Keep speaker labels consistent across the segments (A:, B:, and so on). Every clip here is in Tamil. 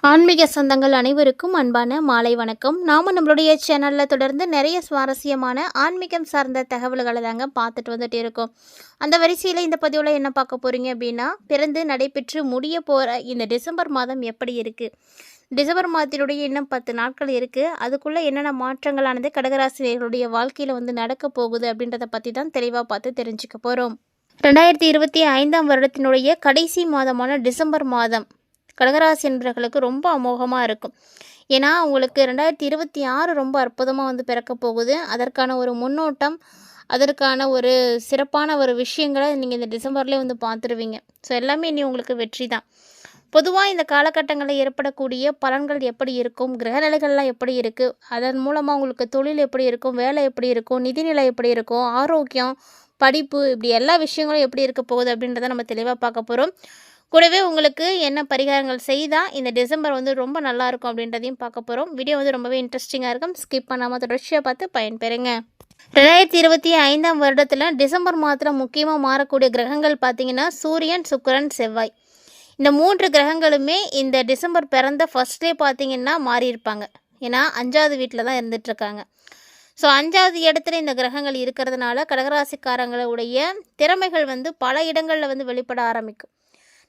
A: ஆன்மீக சொந்தங்கள் அனைவருக்கும் அன்பான மாலை வணக்கம். நம்மளுடைய சேனலில் தொடர்ந்து நிறைய சுவாரஸ்யமான ஆன்மீகம் சார்ந்த தகவல்களை தாங்க பார்த்துட்டு வந்துட்டு இருக்கோம். அந்த வரிசையில் இந்த பதிவில் என்ன பார்க்க போகிறீங்க அப்படின்னா, பிறந்து நடைபெற்று முடிய போகிற இந்த டிசம்பர் மாதம் எப்படி இருக்குது, டிசம்பர் மாதத்தினுடைய இன்னும் 10 நாட்கள் இருக்குது, அதுக்குள்ளே என்னென்ன மாற்றங்களானது கடகராசினியர்களுடைய வாழ்க்கையில் நடக்க போகுது அப்படின்றத பற்றி தான் தெளிவாக பார்த்து தெரிஞ்சுக்க போகிறோம். 2025ஆம் வருடத்தினுடைய கடைசி மாதமான டிசம்பர் மாதம் கடகராசி என்பவர்களுக்கு ரொம்ப அமோகமாக இருக்கும். ஏன்னா உங்களுக்கு 2026 ரொம்ப அற்புதமாக பிறக்க போகுது. அதற்கான ஒரு முன்னோட்டம், அதற்கான ஒரு சிறப்பான ஒரு விஷயங்களை நீங்கள் இந்த டிசம்பர்லேயே பார்த்துருவீங்க. ஸோ எல்லாமே இனி உங்களுக்கு வெற்றி தான். பொதுவாக இந்த காலகட்டங்களில் ஏற்படக்கூடிய பலன்கள் எப்படி இருக்கும், கிரகநிலைகள்லாம் எப்படி இருக்குது, அதன் மூலமாக உங்களுக்கு தொழில் எப்படி இருக்கும், வேலை எப்படி இருக்கும், நிதிநிலை எப்படி இருக்கும், ஆரோக்கியம், படிப்பு, இப்படி எல்லா விஷயங்களும் எப்படி இருக்க போகுது அப்படின்றத நம்ம தெளிவாக பார்க்க போகிறோம். கூடவே உங்களுக்கு என்ன பரிகாரங்கள் செய்தால் இந்த டிசம்பர் ரொம்ப நல்லாயிருக்கும் அப்படின்றதையும் பார்க்க போகிறோம். வீடியோ ரொம்பவே இன்ட்ரெஸ்டிங்காக இருக்கும். ஸ்கிப் பண்ணாமல் தொடர்ச்சியாக பார்த்து பயன்பெறுங்க. 2025ஆம் வருடத்தில் டிசம்பர் மாதத்தில் முக்கியமாக மாறக்கூடிய கிரகங்கள் பார்த்திங்கன்னா சூரியன், சுக்கிரன், செவ்வாய். இந்த 3 கிரகங்களுமே இந்த டிசம்பர் பிறந்த ஃபஸ்ட்டே பார்த்திங்கன்னா மாறியிருப்பாங்க. ஏன்னா 5வது வீட்டில் தான் இருந்துகிட்ருக்காங்க. ஸோ 5வது இடத்துல இந்த கிரகங்கள் இருக்கிறதுனால கடகராசிக்காரங்களுடைய திறமைகள் பல இடங்களில் வெளிப்பட ஆரம்பிக்கும்.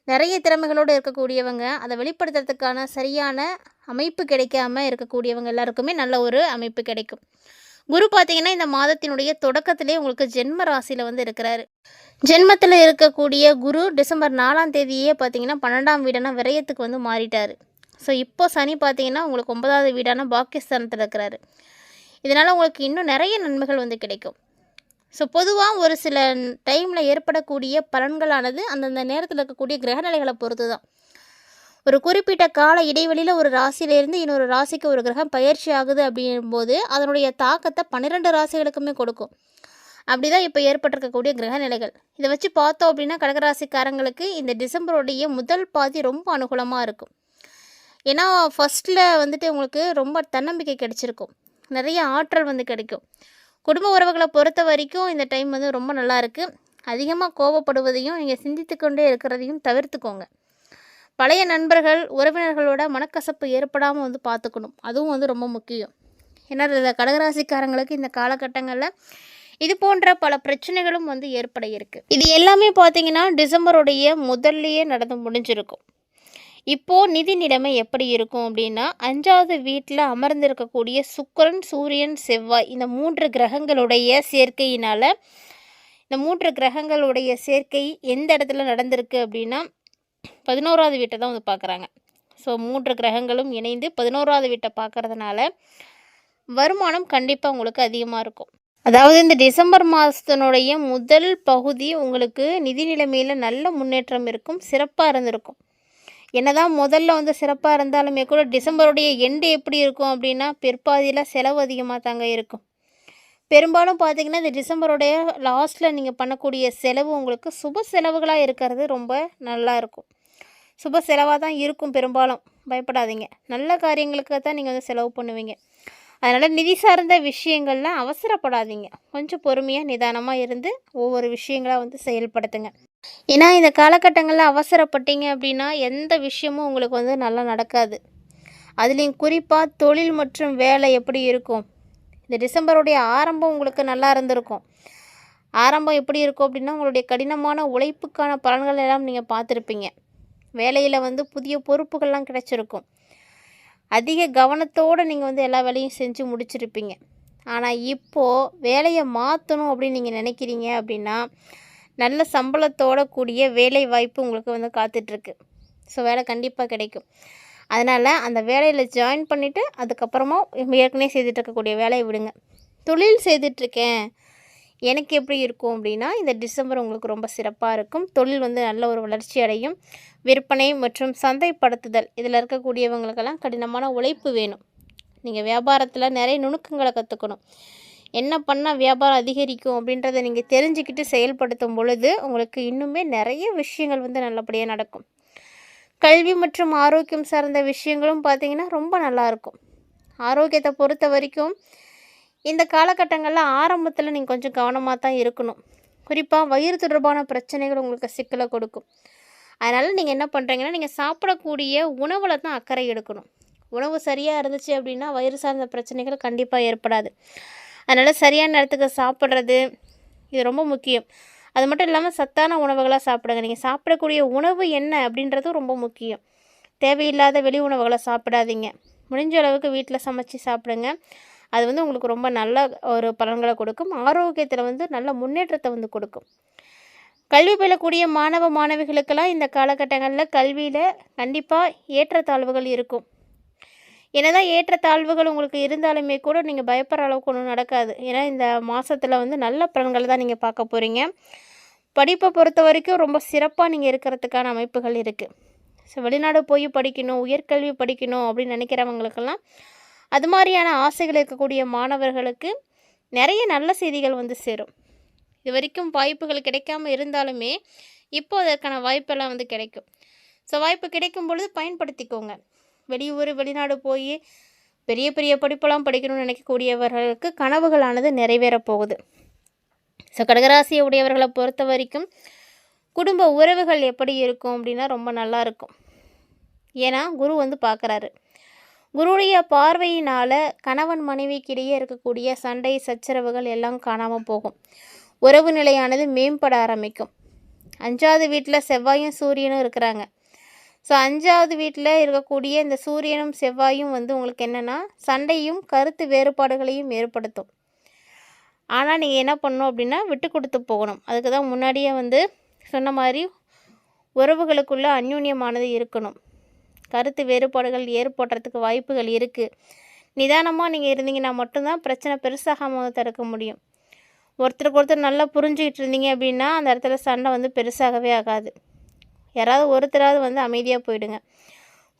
A: நிறைய திறமைகளோடு இருக்கக்கூடியவங்க அதை வெளிப்படுத்துறதுக்கான சரியான அமைப்பு கிடைக்காம இருக்கக்கூடியவங்க எல்லாருக்குமே நல்ல ஒரு அமைப்பு கிடைக்கும். குரு பார்த்திங்கன்னா இந்த மாதத்தினுடைய தொடக்கத்திலே உங்களுக்கு ஜென்ம ராசியில் இருக்கிறாரு. ஜென்மத்தில் இருக்கக்கூடிய குரு டிசம்பர் 4ஆம் தேதியே பார்த்திங்கன்னா 12ஆம் வீடான விரயத்துக்கு மாறிட்டார். ஸோ இப்போ சனி பார்த்திங்கன்னா உங்களுக்கு 9வது வீடான பாக்கியஸ்தானத்தில் இருக்கிறாரு. இதனால் உங்களுக்கு இன்னும் நிறைய நன்மைகள் கிடைக்கும். ஸோ பொதுவாக ஒரு சில டைமில் ஏற்படக்கூடிய பலன்களானது அந்தந்த நேரத்தில் இருக்கக்கூடிய கிரகநிலைகளை பொறுத்து தான். ஒரு குறிப்பிட்ட கால இடைவெளியில் ஒரு ராசியிலேருந்து இன்னொரு ராசிக்கு ஒரு கிரகம் பயிற்சி ஆகுது அப்படிங்கும்போது அதனுடைய தாக்கத்தை 12 ராசிகளுக்குமே கொடுக்கும். அப்படி தான் இப்போ ஏற்பட்டிருக்கக்கூடிய கிரகநிலைகள். இதை வச்சு பார்த்தோம் அப்படின்னா கடகராசிக்காரங்களுக்கு இந்த டிசம்பருடைய முதல் பாதி ரொம்ப அனுகூலமாக இருக்கும். ஏன்னா ஃபஸ்ட்டில் உங்களுக்கு ரொம்ப தன்னம்பிக்கை கிடைச்சிருக்கும், நிறைய ஆற்றல் கிடைக்கும். குடும்ப உறவுகளை பொறுத்த வரைக்கும் இந்த டைம் ரொம்ப நல்லா இருக்குது. அதிகமாக கோபப்படுவதையும் நீங்கள் சிந்தித்து கொண்டே இருக்கிறதையும் தவிர்த்துக்கோங்க. பழைய நண்பர்கள், உறவினர்களோட மனக்கசப்பு ஏற்படாமல் பார்த்துக்கணும். அதுவும் ரொம்ப முக்கியம். ஏன்னா இந்த கடகராசிக்காரங்களுக்கு இந்த காலகட்டங்களில் இது போன்ற பல பிரச்சனைகளும் ஏற்பட இருக்குது. இது எல்லாமே பார்த்திங்கன்னா டிசம்பருடைய முதல்லையே நடந்து முடிஞ்சிருக்கும். இப்போது நிதி நிலைமை எப்படி இருக்கும் அப்படின்னா, 5வது வீட்டில் அமர்ந்திருக்கக்கூடிய சுக்கிரன், சூரியன், செவ்வாய், இந்த 3 கிரகங்களுடைய சேர்க்கையினால், இந்த 3 கிரகங்களுடைய சேர்க்கை எந்த இடத்துல நடந்திருக்கு அப்படின்னா 11வது வீட்டை தான் பார்க்குறாங்க. ஸோ 3 கிரகங்களும் இணைந்து 11வது வீட்டை பார்க்குறதுனால வருமானம் கண்டிப்பாக உங்களுக்கு அதிகமாக இருக்கும். அதாவது இந்த டிசம்பர் மாதத்தினுடைய முதல் பகுதி உங்களுக்கு நிதி நிலைமையில் நல்ல முன்னேற்றம் இருக்கும், சிறப்பாக இருந்திருக்கும். என்னதான் முதல்ல சிறப்பாக இருந்தாலுமே கூட டிசம்பருடைய எண்டு எப்படி இருக்கும் அப்படின்னா பிற்பாதியில் செலவு அதிகமாக தாங்க இருக்கும். பெரும்பாலும் பார்த்திங்கன்னா இந்த டிசம்பருடைய லாஸ்ட்டில் நீங்கள் பண்ணக்கூடிய செலவு உங்களுக்கு சுப செலவுகளாக இருக்கிறது ரொம்ப நல்லா இருக்கும். சுப செலவாக தான் இருக்கும். பெரும்பாலும் பயப்படாதீங்க, நல்ல காரியங்களுக்கு தான் நீங்கள் செலவு பண்ணுவீங்க. அதனால் நிதி சார்ந்த விஷயங்கள்லாம் அவசரப்படாதீங்க. கொஞ்சம் பொறுமையாக நிதானமாக இருந்து ஒவ்வொரு விஷயங்களாக செயல்படுத்துங்க. ஏன்னா இந்த காலகட்டங்களில் அவசரப்பட்டீங்க அப்படின்னா எந்த விஷயமும் உங்களுக்கு நல்லா நடக்காது. அதுலேயும் குறிப்பாக தொழில் மற்றும் வேலை எப்படி இருக்கும், இந்த டிசம்பருடைய ஆரம்பம் உங்களுக்கு நல்லா இருந்திருக்கும். ஆரம்பம் எப்படி இருக்கும் அப்படின்னா உங்களுடைய கடினமான உழைப்புக்கான பலன்கள் எல்லாம் நீங்கள் பார்த்துருப்பீங்க. வேலையில் புதிய பொறுப்புகள்லாம் கிடைச்சிருக்கும். அதிக கவனத்தோடு நீங்கள் எல்லா வேலையும் செஞ்சு முடிச்சிருப்பீங்க. ஆனால் இப்போது வேலையை மாற்றணும் அப்படின்னு நீங்கள் நினைக்கிறீங்க அப்படின்னா நல்ல சம்பளத்தோட கூடிய வேலை வாய்ப்பு உங்களுக்கு காத்துட்ருக்கு. ஸோ வேலை கண்டிப்பாக கிடைக்கும். அதனால் அந்த வேலையில் ஜாயின் பண்ணிவிட்டு அதுக்கப்புறமா ஏற்கனவே செய்துட்டு இருக்கக்கூடிய வேலையை விடுங்க. தொழில் செய்துட்ருக்கேன் எனக்கு எப்படி இருக்கும் அப்படின்னா இந்த டிசம்பர் உங்களுக்கு ரொம்ப சிறப்பாக இருக்கும். தொழில் நல்ல ஒரு வளர்ச்சி அடையும். விற்பனை மற்றும் சந்தைப்படுத்துதல் இதில் இருக்கக்கூடியவங்களுக்கெல்லாம் கடினமான உழைப்பு வேணும். நீங்கள் வியாபாரத்தில் நிறைய நுணுக்கங்களை கற்றுக்கணும். என்ன பண்ணால் வியாபாரம் அதிகரிக்கும் அப்படின்றத நீங்கள் தெரிஞ்சுக்கிட்டு செயல்படுத்தும் பொழுது உங்களுக்கு இன்னுமே நிறைய விஷயங்கள் நல்லபடியாக நடக்கும். கல்வி மற்றும் ஆரோக்கியம் சார்ந்த விஷயங்களும் பார்த்திங்கன்னா ரொம்ப நல்லாயிருக்கும். ஆரோக்கியத்தை பொறுத்த வரைக்கும் இந்த காலகட்டங்களில் ஆரம்பத்தில் நீங்கள் கொஞ்சம் கவனமாக தான் இருக்கணும். குறிப்பாக வயிறு தொடர்பான பிரச்சனைகள் உங்களுக்கு சிக்கலை கொடுக்கும். அதனால் நீங்கள் என்ன பண்ணுறீங்கன்னா, நீங்கள் சாப்பிடக்கூடிய உணவில் தான் அக்கறை எடுக்கணும். உணவு சரியாக இருந்துச்சு அப்படின்னா வயிறு சார்ந்த பிரச்சனைகள் கண்டிப்பாக ஏற்படாது. அதனால் சரியான நேரத்துக்கு சாப்பிட்றது இது ரொம்ப முக்கியம். அது மட்டும் இல்லாமல் சத்தான உணவுகளாக சாப்பிடுங்க. நீங்கள் சாப்பிடக்கூடிய உணவு என்ன அப்படின்றதும் ரொம்ப முக்கியம். தேவையில்லாத வெளி உணவுகளை சாப்பிடாதீங்க. முடிஞ்ச அளவுக்கு வீட்டில் சமைச்சு சாப்பிடுங்க. அது வந்து உங்களுக்கு ரொம்ப நல்ல ஒரு பலன்களை கொடுக்கும். ஆரோக்கியத்தில் நல்ல முன்னேற்றத்தை கொடுக்கும். கல்வி பயிலக்கூடிய மாணவ மாணவிகளுக்கெல்லாம் இந்த காலகட்டங்களில் கல்வியில் கண்டிப்பாக ஏற்றத்தாழ்வுகள் இருக்கும். என்னதான் ஏற்றத்தாழ்வுகள் உங்களுக்கு இருந்தாலுமே கூட நீங்கள் பயப்படுற அளவுக்கு ஒன்றும் நடக்காது. ஏன்னா இந்த மாதத்தில் நல்ல பலன்களை தான் நீங்கள் பார்க்க போகிறீங்க. படிப்பை பொறுத்த வரைக்கும் ரொம்ப சிறப்பாக நீங்கள் இருக்கிறதுக்கான அமைப்புகள் இருக்குது. ஸோ வெளிநாடு போய் படிக்கணும், உயர்கல்வி படிக்கணும் அப்படின்னு நினைக்கிறவங்களுக்கெல்லாம் அது மாதிரியான ஆசைகள் இருக்கக்கூடிய மாணவர்களுக்கு நிறைய நல்ல செய்திகள் சேரும். இது வரைக்கும் வாய்ப்புகள் கிடைக்காம இருந்தாலுமே இப்போ அதற்கான வாய்ப்பெல்லாம் கிடைக்கும். ஸோ வாய்ப்பு கிடைக்கும் பொழுது பயன்படுத்திக்கோங்க. வெளியூர் வெளிநாடு போய் பெரிய பெரிய படிப்பெல்லாம் படிக்கணும்னு நினைக்கக்கூடியவர்களுக்கு கனவுகளானது நிறைவேறப் போகுது. ஸோ கடகராசியை உடையவர்களை பொறுத்த வரைக்கும் குடும்ப உறவுகள் எப்படி இருக்கும் அப்படின்னா ரொம்ப நல்லா இருக்கும். ஏன்னா குரு பார்க்குறாரு. குருவுடைய பார்வையினால் கணவன் மனைவிக்கிடையே இருக்கக்கூடிய சண்டை சச்சரவுகள் எல்லாம் காணாமல் போகும். உறவு நிலையானது மேம்பட ஆரம்பிக்கும். 5வது வீட்டில் செவ்வாயும் சூரியனும் இருக்கிறாங்க. ஸோ 5வது வீட்டில் இருக்கக்கூடிய இந்த சூரியனும் செவ்வாயும் உங்களுக்கு என்னென்னா சண்டையும் கருத்து வேறுபாடுகளையும் ஏற்படுத்தும். ஆனால் நீங்கள் என்ன பண்ணணும் அப்படின்னா விட்டு கொடுத்து போகணும். அதுக்கு தான் முன்னாடியே சொன்ன மாதிரி உறவுகளுக்குள்ள அந்யூன்யமானது இருக்கணும். கருத்து வேறுபாடுகள் ஏற்படுறதுக்கு வாய்ப்புகள் இருக்குது. நிதானமாக நீங்கள் இருந்தீங்கன்னா மட்டும்தான் பிரச்சனை பெருசாகாமல் தடுக்க முடியும். ஒருத்தருக்கு ஒருத்தர் நல்லா புரிஞ்சுக்கிட்டு இருந்தீங்க அப்படின்னா அந்த இடத்துல சண்டை பெருசாகவே ஆகாது. யாராவது ஒருத்தராவது அமைதியாக போயிடுங்க.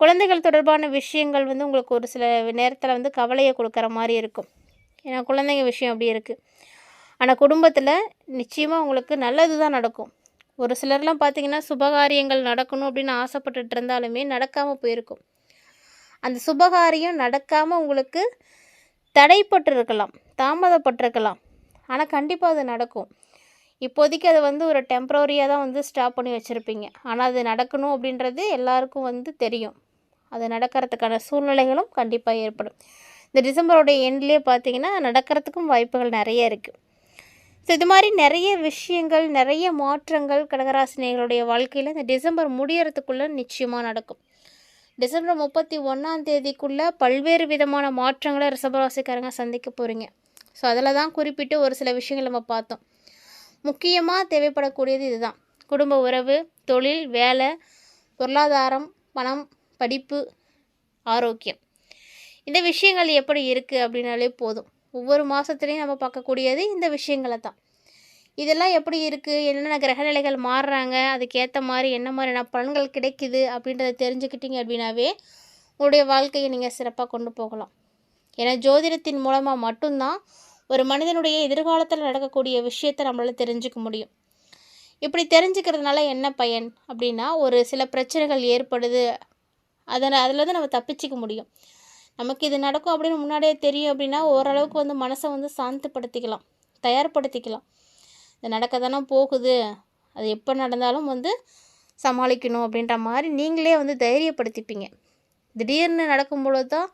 A: குழந்தைகள் தொடர்பான விஷயங்கள் உங்களுக்கு ஒரு சில நேரத்தில் கவலையை கொடுக்குற மாதிரி இருக்கும். ஏன்னா குழந்தைங்க விஷயம் அப்படி இருக்குது. ஆனால் குடும்பத்தில் நிச்சயமாக உங்களுக்கு நல்லது தான் நடக்கும். ஒரு சிலர்லாம் பார்த்திங்கன்னா சுபகாரியங்கள் நடக்கணும் அப்படின்னு ஆசைப்பட்டுட்டு இருந்தாலுமே நடக்காமல் போயிருக்கும். அந்த சுபகாரியம் நடக்காமல் உங்களுக்கு தடைப்பட்டிருக்கலாம், தாமதப்பட்டிருக்கலாம். ஆனால் கண்டிப்பாக அது நடக்கும். இப்போதைக்கு அது ஒரு டெம்ப்ரவரியாக தான் ஸ்டாப் பண்ணி வச்சுருப்பீங்க. ஆனால் அது நடக்கணும் அப்படின்றது எல்லாருக்கும் தெரியும். அது நடக்கிறதுக்கான சூழ்நிலைகளும் கண்டிப்பாக ஏற்படும். இந்த டிசம்பரோடைய எண்ட்லேயே பார்த்திங்கன்னா நடக்கிறதுக்கும் வாய்ப்புகள் நிறைய இருக்குது. ஸோ இது மாதிரி நிறைய விஷயங்கள், நிறைய மாற்றங்கள் கடகராசினியர்களுடைய வாழ்க்கையில் இந்த டிசம்பர் முடியறதுக்குள்ளே நிச்சயமாக நடக்கும். டிசம்பர் 31ஆம் தேதிக்குள்ளே பல்வேறு விதமான மாற்றங்களை ரிஷபராசிக்காரங்க சந்திக்க போகிறீங்க. ஸோ அதில் தான் குறிப்பிட்டு ஒரு சில விஷயங்கள் நம்ம பார்த்தோம். முக்கியமாக தேவைப்படக்கூடியது இதுதான். குடும்ப உறவு, தொழில், வேலை, பொருளாதாரம், பணம், படிப்பு, ஆரோக்கியம். இந்த விஷயங்கள் எப்படி இருக்குது அப்படின்னாலே போதும். ஒவ்வொரு மாதத்துலேயும் நம்ம பார்க்கக்கூடியது இந்த விஷயங்களை தான். இதெல்லாம் எப்படி இருக்குது, என்னென்ன கிரகநிலைகள் மாறுறாங்க, அதுக்கேற்ற மாதிரி என்ன மாதிரியான பலன்கள் கிடைக்குது அப்படின்றத தெரிஞ்சுக்கிட்டீங்க அப்படின்னாவே உங்களுடைய வாழ்க்கையை நீங்கள் சிறப்பாக கொண்டு போகலாம். ஏன்னா ஜோதிடத்தின் மூலமாக மட்டும்தான் ஒரு மனிதனுடைய எதிர்காலத்தில் நடக்கக்கூடிய விஷயத்தை நம்மளால் தெரிஞ்சுக்க முடியும். இப்படி தெரிஞ்சுக்கிறதுனால என்ன பயன் அப்படின்னா ஒரு சில பிரச்சனைகள் ஏற்படுது, அதில் நம்ம தப்பிச்சிக்க முடியும். நமக்கு இது நடக்கும் அப்படின்னு முன்னாடியே தெரியும் அப்படின்னா ஓரளவுக்கு மனசை சாந்தப்படுத்திக்கலாம், தயார்படுத்திக்கலாம். இது நடக்க தானே போகுது, அது எப்போ நடந்தாலும் சமாளிக்கணும் அப்படின்ற மாதிரி நீங்களே தைரியப்படுத்திப்பீங்க. திடீர்னு நடக்கும்பொழுது தான்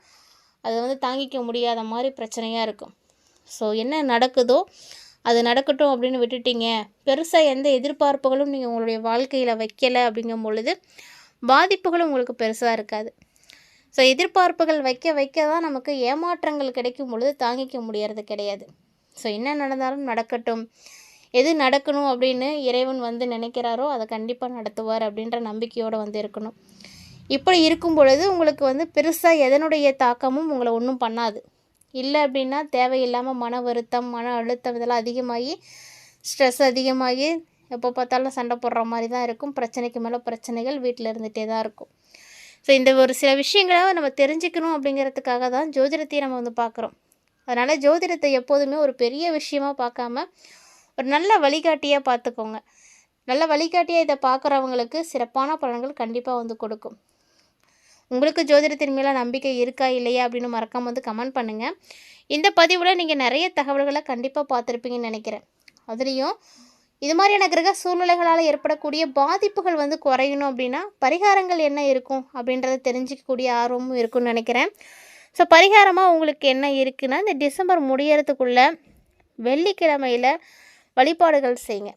A: அது தாங்கிக்க முடியாத மாதிரி பிரச்சனையாக இருக்கும். ஸோ என்ன நடக்குதோ அது நடக்கட்டும் அப்படின்னு விட்டுட்டீங்க. பெருசாக எந்த எதிர்பார்ப்புகளும் நீங்கள் உங்களுடைய வாழ்க்கையில் வைக்கலை அப்படிங்கும் பொழுது பாதிப்புகளும் உங்களுக்கு பெருசாக இருக்காது. ஸோ எதிர்பார்ப்புகள் வைக்க தான் நமக்கு ஏமாற்றங்கள் கிடைக்கும் பொழுது தாங்கிக்க முடியறது கிடையாது. ஸோ என்ன நடந்தாலும் நடக்கட்டும், எது நடக்கணும் அப்படின்னு இறைவன் நினைக்கிறாரோ அதை கண்டிப்பாக நடத்துவார் அப்படின்ற நம்பிக்கையோடு இருக்கணும். இப்படி இருக்கும் பொழுது உங்களுக்கு பெருசாக எதனுடைய தாக்கமும் உங்களை ஒன்றும் பண்ணாது. இல்லை அப்படின்னா தேவையில்லாமல் மன வருத்தம், மன அழுத்தம் இதெல்லாம் அதிகமாகி ஸ்ட்ரெஸ் அதிகமாகி எப்போ பார்த்தாலும் சண்டை போடுற மாதிரி தான் இருக்கும். பிரச்சனைக்கு மேலே பிரச்சனைகள் வீட்டில் இருந்துகிட்டே தான் இருக்கும். ஸோ இந்த ஒரு சில விஷயங்களை நம்ம தெரிஞ்சுக்கணும் அப்படிங்கிறதுக்காக தான் ஜோதிடத்தையே நம்ம பார்க்குறோம். அதனால் ஜோதிடத்தை எப்போதுமே ஒரு பெரிய விஷயமாக பார்க்காம ஒரு நல்ல வழிகாட்டியாக பார்த்துக்கோங்க. நல்ல வழிகாட்டியாக இதை பார்க்குறவங்களுக்கு சிறப்பான பலன்கள் கண்டிப்பாக கொடுக்கும். உங்களுக்கு ஜோதிடத்தின் மேலே நம்பிக்கை இருக்கா இல்லையா அப்படின்னு மறக்காமல் கமெண்ட் பண்ணுங்கள். இந்த பதிவில் நீங்கள் நிறைய தகவல்களை கண்டிப்பாக பார்த்துருப்பீங்கன்னு நினைக்கிறேன். அதுலேயும் இது மாதிரியான கிரக சூழ்நிலைகளால் ஏற்படக்கூடிய பாதிப்புகள் வந்து குறையணும் அப்படின்னா பரிகாரங்கள் என்ன இருக்கும் அப்படின்றத தெரிஞ்சிக்கக்கூடிய ஆர்வமும் இருக்குன்னு நினைக்கிறேன். ஸோ பரிகாரமாக உங்களுக்கு என்ன இருக்குன்னா, இந்த டிசம்பர் முடியறதுக்குள்ளே வெள்ளிக்கிழமையில் வழிபாடுகள் செய்யுங்க.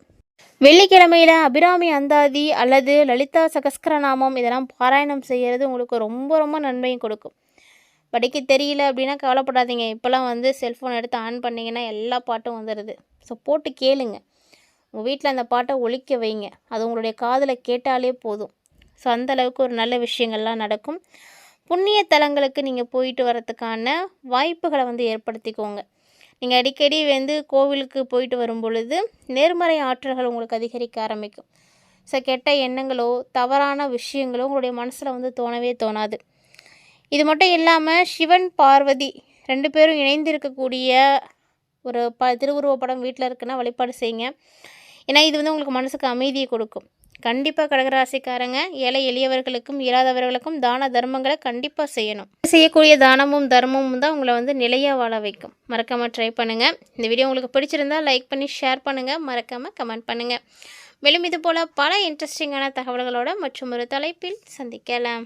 A: வெள்ளிக்கிழமையில் அபிராமி அந்தாதி அல்லது லலிதா சகஸ்கரநாமம் இதெல்லாம் பாராயணம் செய்கிறது உங்களுக்கு ரொம்ப ரொம்ப நன்மையும் கொடுக்கும். படிக்க தெரியல அப்படின்னா கவலைப்படாதீங்க. இப்போலாம் வந்து செல்ஃபோன் எடுத்து ஆன் பண்ணிங்கன்னா எல்லா பாட்டும் வந்துடுது. ஸோ போட்டு கேளுங்க. உங்கள் வீட்டில் அந்த பாட்டை ஒலிக்க வைங்க. அது உங்களுடைய காதில் கேட்டாலே போதும். ஸோ அந்தளவுக்கு ஒரு நல்ல விஷயங்கள்லாம் நடக்கும். புண்ணிய தலங்களுக்கு நீங்கள் போயிட்டு வரத்துக்கான வாய்ப்புகளை வந்து ஏற்படுத்திக்கோங்க. நீங்கள் அடிக்கடி வந்து கோவிலுக்கு போயிட்டு வரும் பொழுது நேர்மறை ஆற்றல்கள் உங்களுக்கு அதிகரிக்க ஆரம்பிக்கும். ஸோ கெட்ட எண்ணங்களோ தவறான விஷயங்களோ உங்களுடைய மனசில் வந்து தோணவே தோணாது. இது மட்டும் இல்லாமல் சிவன் பார்வதி 2 பேரும் இணைந்து இருக்கக்கூடிய ஒரு திருவுருவப் படம் வீட்டில் இருக்குன்னா வழிபாடு செய்யுங்க. ஏன்னா இது வந்து உங்களுக்கு மனசுக்கு அமைதியை கொடுக்கும். கண்டிப்பாக கடகராசிக்காரங்க ஏழை எளியவர்களுக்கும் இயலாதவர்களுக்கும் தான தர்மங்களை கண்டிப்பாக செய்யணும். செய்யக்கூடிய தானமும் தர்மமும் தான் உங்களை வந்து நிலையாக வாழ வைக்கும். மறக்காமல் ட்ரை பண்ணுங்கள். இந்த வீடியோ உங்களுக்கு பிடிச்சிருந்தால் லைக் பண்ணி ஷேர் பண்ணுங்கள். மறக்காமல் கமெண்ட் பண்ணுங்கள். மேலும் இது போல் பல இன்ட்ரெஸ்டிங்கான தகவல்களோட மற்றும் ஒரு தலைப்பில் சந்திக்கலாம்.